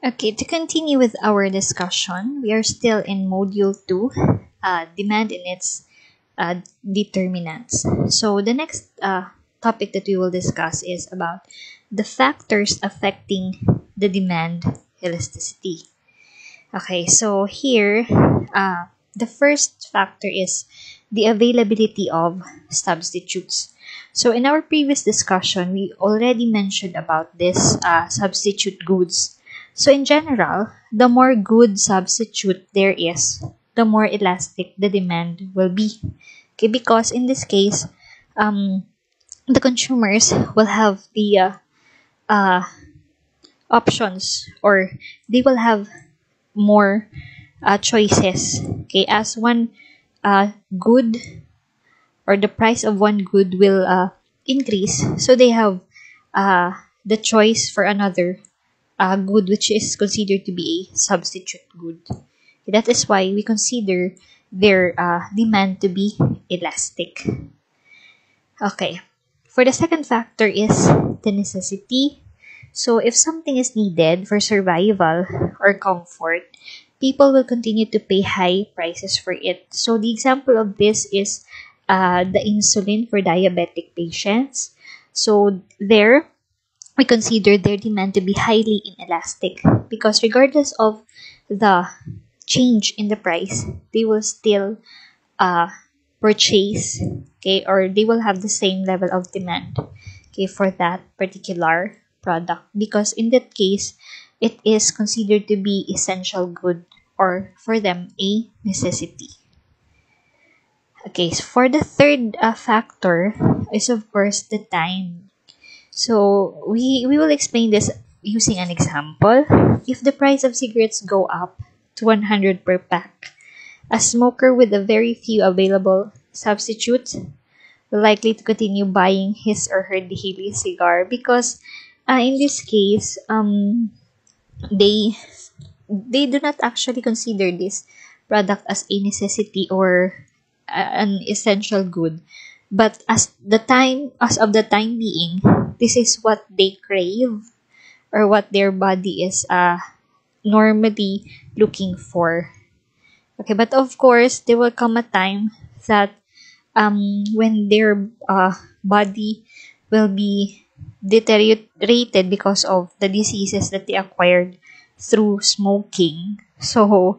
Okay, to continue with our discussion, we are still in Module 2, Demand and its Determinants. So the next topic that we will discuss is about the factors affecting the demand elasticity. Okay, so here, the first factor is the availability of substitutes. So in our previous discussion, we already mentioned about this substitute goods. So in general, the more good substitute there is, the more elastic the demand will be. Okay, because in this case, the consumers will have the options, or they will have more choices. Okay, as one good, or the price of one good will increase, so they have the choice for another good, which is considered to be a substitute good. Okay, that is why we consider their demand to be elastic. Okay, for the second factor is the necessity. So if something is needed for survival or comfort, people will continue to pay high prices for it. So the example of this is the insulin for diabetic patients. So there, we consider their demand to be highly inelastic, because regardless of the change in the price, they will still purchase, okay, or they will have the same level of demand, okay, for that particular product, because in that case it is considered to be essential good, or for them a necessity. Okay, so for the third factor is of course the time. So we will explain this using an example. If the price of cigarettes go up to 100 per pack, a smoker with a very few available substitutes will likely to continue buying his or her daily cigar, because in this case, they do not actually consider this product as a necessity or an essential good, but as of the time being, this is what they crave, or what their body is normally looking for. Okay, but of course there will come a time that when their body will be deteriorated because of the diseases that they acquired through smoking. So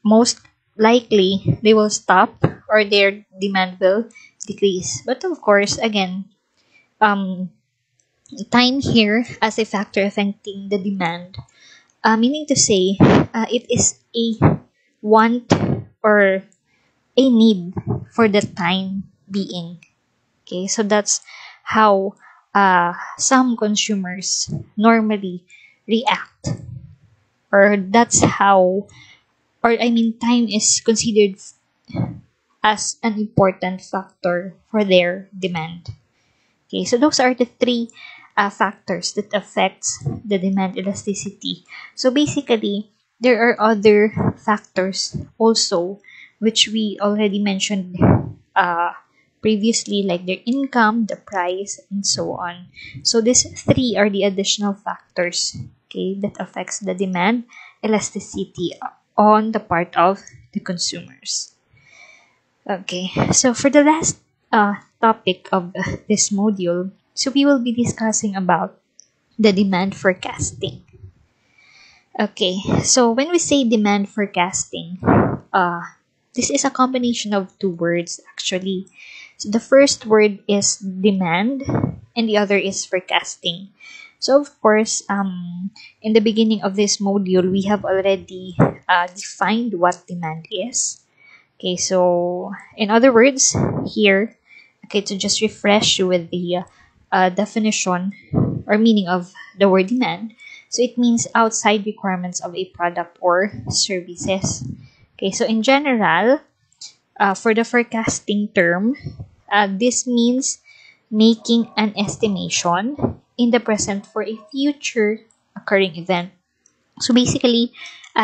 most likely they will stop, or their demand will decrease. But of course, again, time here as a factor affecting the demand, meaning to say, it is a want or a need for the time being. Okay, so that's how some consumers normally react, or that's how, or I mean, time is considered as an important factor for their demand. Okay, so those are the three factors that affects the demand elasticity. So basically, there are other factors also, which we already mentioned previously, like their income, the price, and so on. So these three are the additional factors, okay, that affects the demand elasticity on the part of the consumers. Okay, so for the last topic of this module, so we will be discussing about the demand forecasting. Okay, so when we say demand forecasting, this is a combination of two words actually. So the first word is demand, and the other is forecasting. So of course, in the beginning of this module, we have already defined what demand is. Okay, so in other words, here, okay, to just refresh you with the definition or meaning of the word demand. So it means outside requirements of a product or services. Okay, so in general, for the forecasting term, this means making an estimation in the present for a future occurring event. So basically,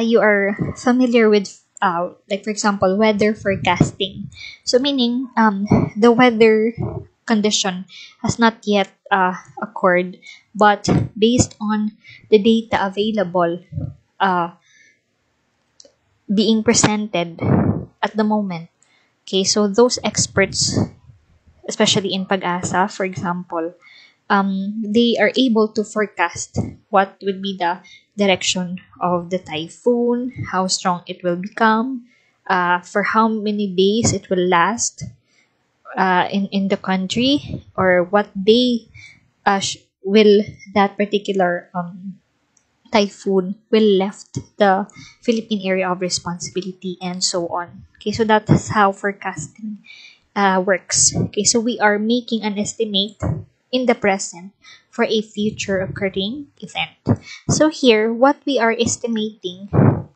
you are familiar with, like for example, weather forecasting. So meaning, the weather condition has not yet occurred, but based on the data available, uh, being presented at the moment. Okay, so those experts, especially in Pag-asa, for example, they are able to forecast what would be the direction of the typhoon, how strong it will become, for how many days it will last in the country, or what day will that particular typhoon will left the Philippine area of responsibility, and so on. Okay, so that's how forecasting works. Okay, so we are making an estimate in the present for a future occurring event. So here, what we are estimating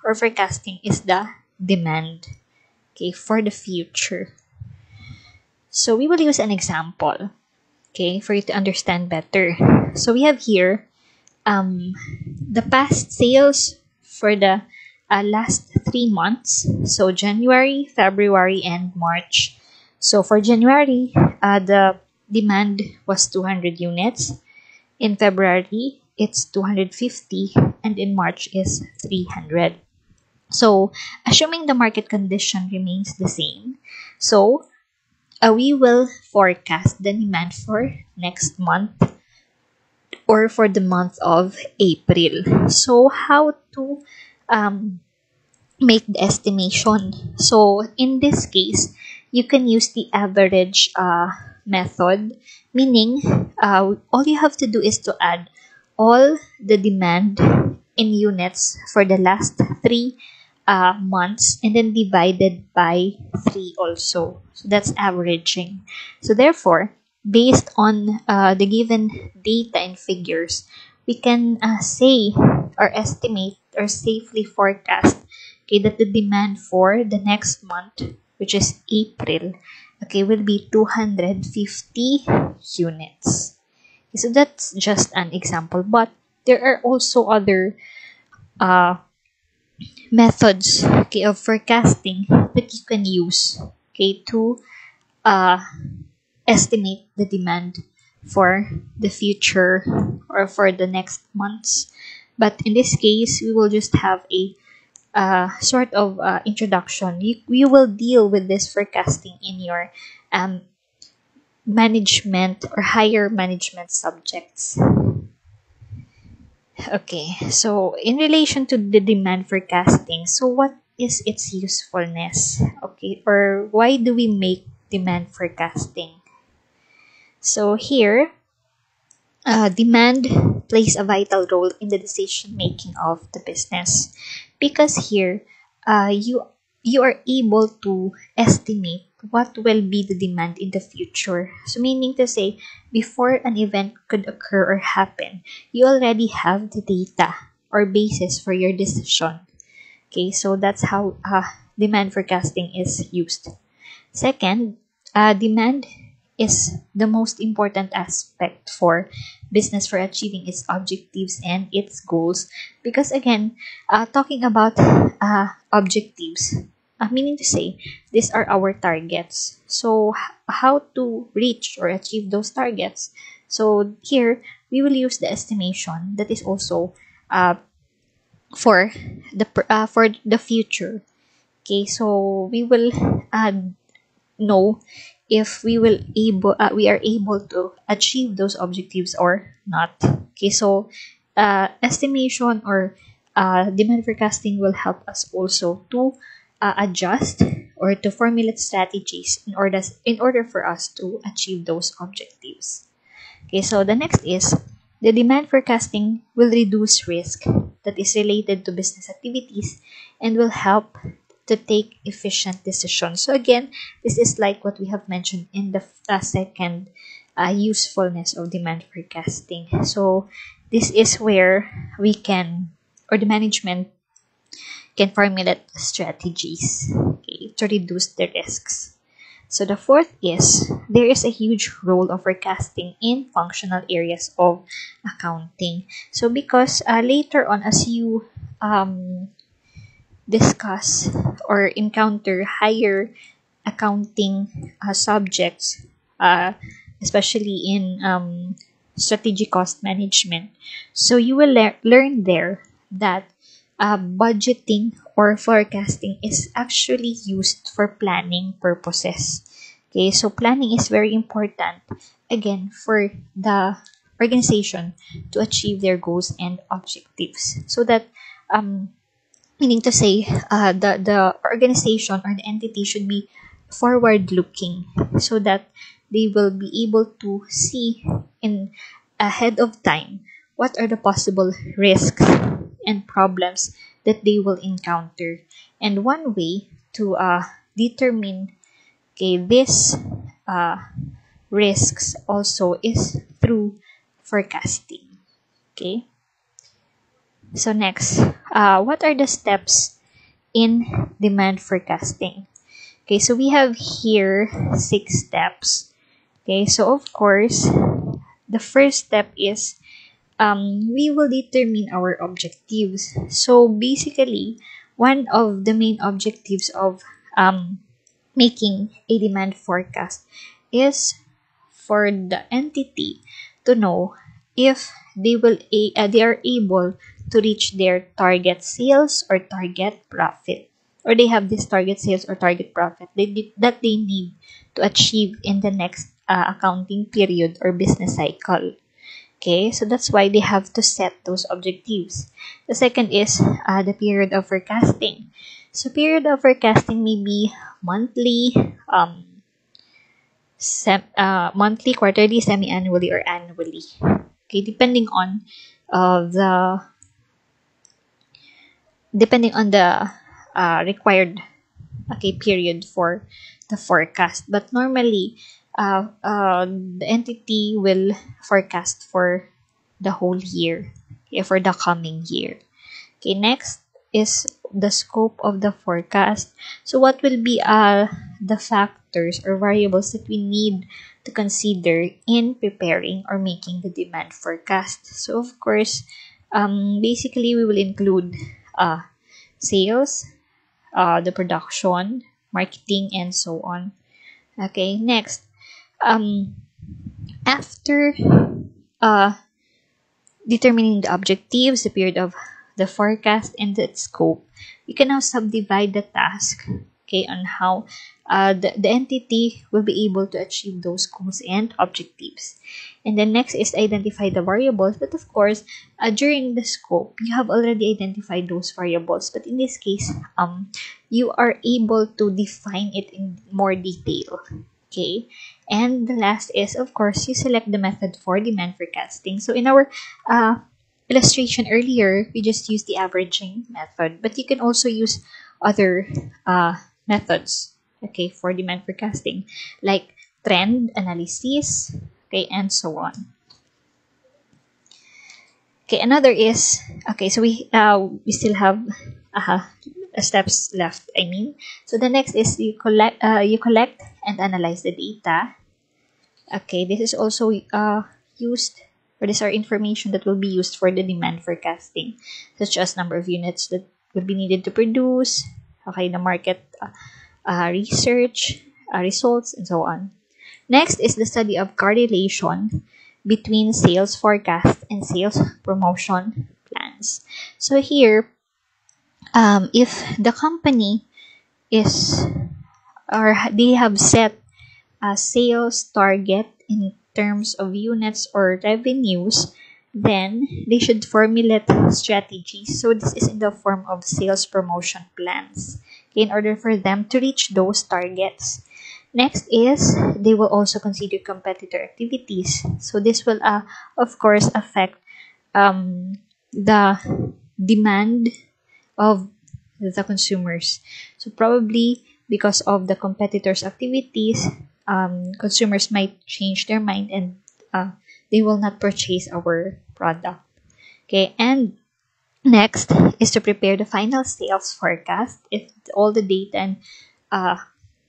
or forecasting is the demand, okay, for the future. So we will use an example, okay, for you to understand better. So we have here the past sales for the last 3 months. So January, February, and March. So for January, the demand was 200 units. In February, it's 250, and in March is 300. So assuming the market condition remains the same, so we will forecast the demand for next month or for the month of April. So how to um, make the estimation? So in this case, you can use the average method, meaning all you have to do is to add all the demand in units for the last 3 months, and then divided by 3 also. So that's averaging. So therefore, based on the given data and figures, we can say or estimate or safely forecast, okay, that the demand for the next month, which is April, okay, will be 250 units. Okay, so that's just an example, but there are also other uh, methods, okay, of forecasting that you can use, okay, to uh, estimate the demand for the future or for the next months. But in this case, we will just have a sort of introduction. You will deal with this forecasting in your management or higher management subjects. Okay, so in relation to the demand forecasting, so what is its usefulness? Okay, or why do we make demand forecasting? So here, demand plays a vital role in the decision making of the business, because here you are able to estimate what will be the demand in the future. So meaning to say, before an event could occur or happen, you already have the data or basis for your decision. Okay, so that's how demand forecasting is used. Second, demand is the most important aspect for business for achieving its objectives and its goals. Because again, talking about objectives, meaning to say, these are our targets. So, how to reach or achieve those targets? So, here we will use the estimation that is also for the future. Okay, so we will know if we are able to achieve those objectives or not. Okay, so estimation or demand forecasting will help us also to adjust or to formulate strategies in order for us to achieve those objectives. Okay, so the next is the demand forecasting will reduce risk that is related to business activities and will help to take efficient decisions. So again, this is like what we have mentioned in the second usefulness of demand forecasting. So this is where we can, or the management can formulate strategies, okay, to reduce the risks. So the fourth is there is a huge role of forecasting in functional areas of accounting. So because later on, as you discuss or encounter higher accounting subjects, especially in strategic cost management, so you will learn there that budgeting or forecasting is actually used for planning purposes. Okay, so planning is very important again for the organization to achieve their goals and objectives, so that um, meaning to say, the organization or the entity should be forward looking, so that they will be able to see in ahead of time what are the possible risks and problems that they will encounter. And one way to determine, okay, this uh, risks also is through forecasting. Okay, so next, what are the steps in demand forecasting? Okay, so we have here 6 steps. Okay, so of course, the first step is we will determine our objectives. So basically, one of the main objectives of making a demand forecast is for the entity to know if they are able to reach their target sales or target profit, or they have this target sales or target profit that they need to achieve in the next accounting period or business cycle. Okay, so that's why they have to set those objectives. The second is the period of forecasting. So period of forecasting may be monthly, monthly, quarterly, semi-annually, or annually. Okay, the depending on the required, okay, period for the forecast. But normally, the entity will forecast for the whole year, okay, for the coming year. Okay, next is the scope of the forecast. So what will be the factors or variables that we need to consider in preparing or making the demand forecast? So of course, basically we will include sales, the production, marketing, and so on. Okay, next, um, after uh, determining the objectives, the period of the forecast, and the scope, you can now subdivide the task, okay, on how the entity will be able to achieve those goals and objectives. And then next is identify the variables. But of course, during the scope, you have already identified those variables. But in this case, you are able to define it in more detail. Okay. And the last is, of course, you select the method for demand forecasting. So in our illustration earlier, we just used the averaging method, but you can also use other methods, okay, for demand forecasting, like trend analysis, okay, and so on. Okay, another is, okay, so we still have steps left. I mean, so the next is you collect and analyze the data. Okay, this is also used, or these are information that will be used for the demand forecasting, such as number of units that will be needed to produce, okay, the market research results, and so on. Next is the study of correlation between sales forecast and sales promotion plans. So here, if the company is, or they have set a sales target in terms of units or revenues, then they should formulate strategies. So this is in the form of sales promotion plans, okay, in order for them to reach those targets. Next is they will also consider competitor activities. So this will, of course, affect the demand of the consumers. So probably because of the competitors' activities, consumers might change their mind and they will not purchase our product. Okay, and next is to prepare the final sales forecast if all the data and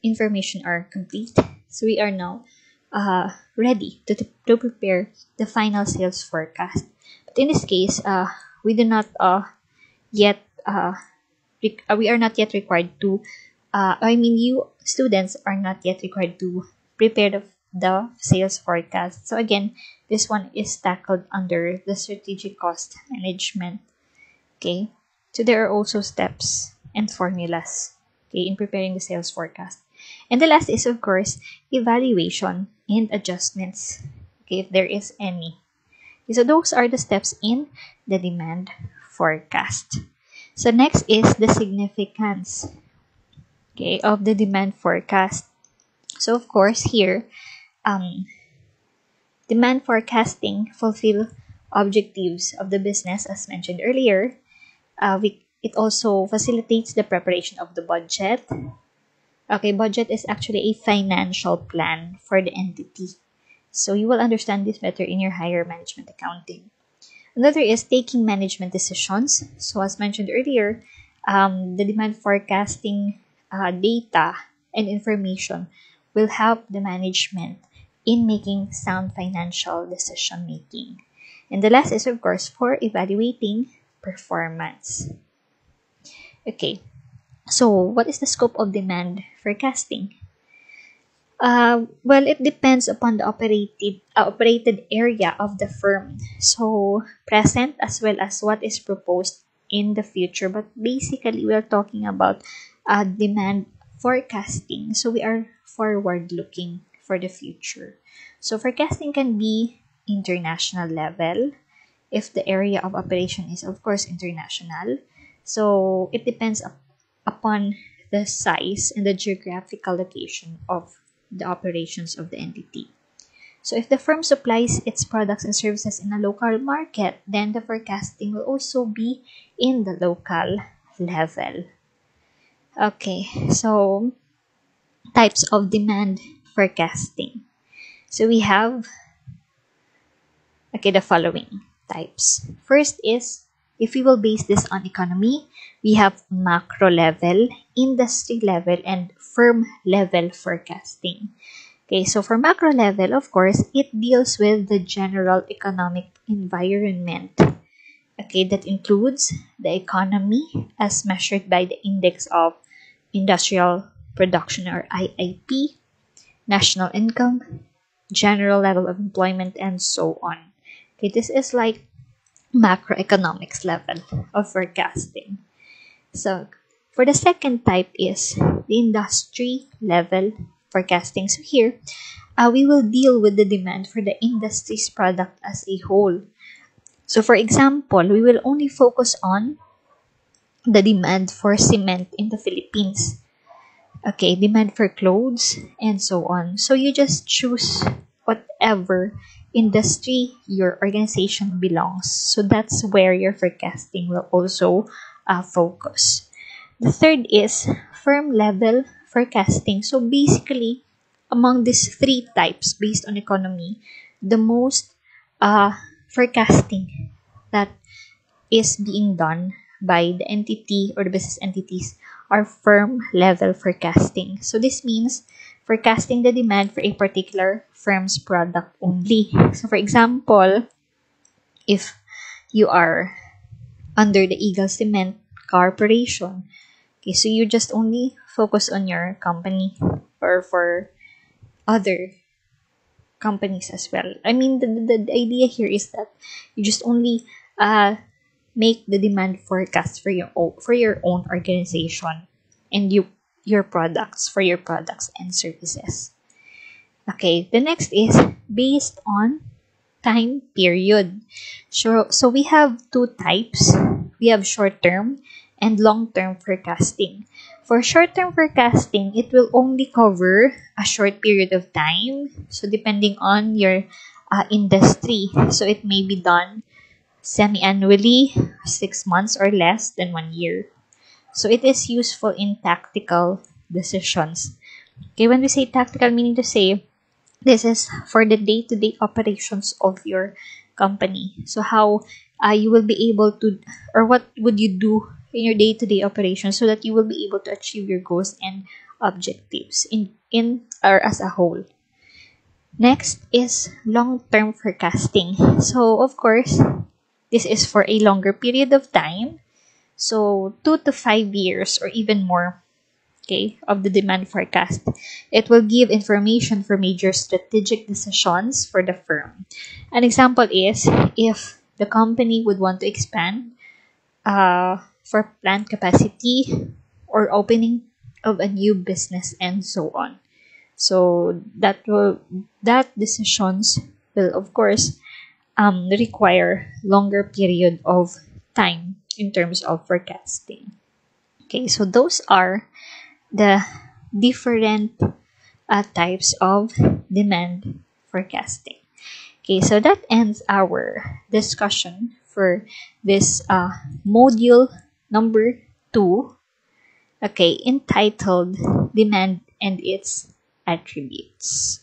information are complete. So we are now ready to prepare the final sales forecast. But in this case, we do not yet we are not yet required to. You students are not yet required to prepare the sales forecast. So again, this one is tackled under the strategic cost management. Okay. So there are also steps and formulas, okay, in preparing the sales forecast. And the last is, of course, evaluation and adjustments, okay, if there is any. Okay, so those are the steps in the demand forecast. So next is the significance, okay, of the demand forecast. So of course here, demand forecasting fulfill objectives of the business as mentioned earlier. It also facilitates the preparation of the budget. Okay, budget is actually a financial plan for the entity. So you will understand this better in your higher management accounting. Another is taking management decisions. So as mentioned earlier, the demand forecasting data and information will help the management in making sound financial decision making. And the last is, of course, for evaluating performance. Okay, so what is the scope of demand forecasting? Well, it depends upon the operated area of the firm. So, present as well as what is proposed in the future. But basically, we are talking about demand forecasting. So, we are forward looking for the future. So, forecasting can be international level if the area of operation is, of course, international. So, it depends upon the size and the geographical location of the operations of the entity. So if the firm supplies its products and services in a local market, then the forecasting will also be in the local level. Okay, so types of demand forecasting. So we have the following types. First is, if we will base this on economy, we have macro level, industry level, and firm level forecasting. Okay, so for macro level, of course, it deals with the general economic environment. Okay, that includes the economy as measured by the Index of Industrial Production or IIP, national income, general level of employment, and so on. Okay, this is like macroeconomics level of forecasting. So for the second type is the industry level forecasting. So here, we will deal with the demand for the industry's product as a whole. So for example, we will only focus on the demand for cement in the Philippines. Okay, demand for clothes and so on. So you just choose whatever industry your organization belongs. So that's where your forecasting will also focus. The third is firm level forecasting. So basically, among these three types based on economy, the most forecasting that is being done by the entity or the business entities are firm level forecasting. So this means forecasting the demand for a particular firm's product only. So for example, if you are under the Eagle Cement Corporation, okay, so you just only focus on your company or for other companies as well. I mean, the idea here is that you just only make the demand forecast for your own organization and your products and services. Okay, the next is based on time period. So we have two types. We have short-term and long-term forecasting. For short-term forecasting, it will only cover a short period of time. So depending on your industry, so it may be done semi-annually, 6 months or less than 1 year. So it is useful in tactical decisions. Okay, when we say tactical, meaning to say this is for the day-to-day operations of your company. So how you will be able to, or what would you do in your day-to-day operations so that you will be able to achieve your goals and objectives in or as a whole. Next is long-term forecasting. So of course, this is for a longer period of time. So 2 to 5 years or even more, okay, of the demand forecast. It will give information for major strategic decisions for the firm. An example is if the company would want to expand for plant capacity or opening of a new business and so on. So that decisions will of course require longer period of time in terms of forecasting. Okay, so those are the different types of demand forecasting. Okay, so that ends our discussion for this module number 2, okay, entitled Demand and its Attributes.